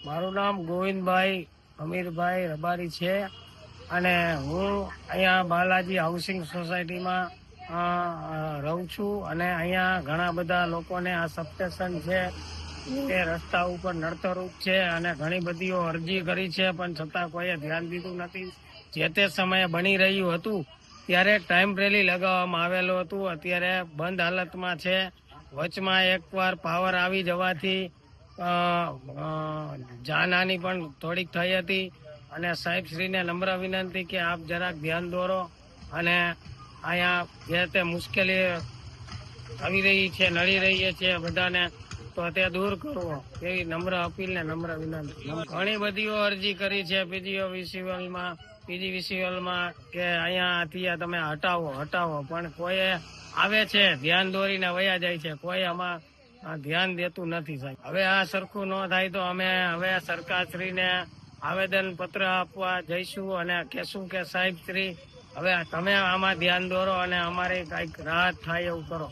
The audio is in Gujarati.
મારું નામ ગોવિંદભાઈ અમીરભાઈ રબારી છે અને હું અહીંયા બાલાજી હાઉસિંગ સોસાયટીમાં રહું છું અને અહીંયા ઘણા બધા લોકોને આ સબસ્ટેશન છે તે રસ્તા ઉપર નડતરરૂપ છે અને ઘણી બધીઓ અરજી કરી છે, પણ છતાં કોઈએ ધ્યાન દીધું નથી. જે તે સમયે બની રહ્યું હતું ત્યારે ટેમ્પરેરી લગાવવામાં આવેલું હતું, અત્યારે બંધ હાલતમાં છે. વચમાં એકવાર પાવર આવી જવાથી જાનહાની પણ થોડીક થઈ હતી અને સાહેબશ્રીને નમ્ર વિનંતી કે આપ જરાક ધ્યાન દોરો અને અહીંયા જે તે મુશ્કેલી આવી રહી છે, નડી રહી છે બધાને, તો તે દૂર કરવો એવી નમ્ર અપીલ ને નમ્ર વિનંતી. ઘણી બધીઓ અરજી કરી છે પીજીવીસીએલમાં કે અહીંયાથી તમે હટાવો, પણ કોઈ આવે છે ધ્યાન દોરીને વયા જાય છે, કોઈ આમાં ધ્યાન દેતું નથી. સાહેબ, હવે આ સરખું ન થાય તો અમે હવે સરકારશ્રીને આવેદન પત્ર આપવા જઈશું અને કહેશું કે સાહેબ શ્રી હવે તમે આમાં ધ્યાન દોરો અને અમારે કઈક રાહત થાય એવું કરો.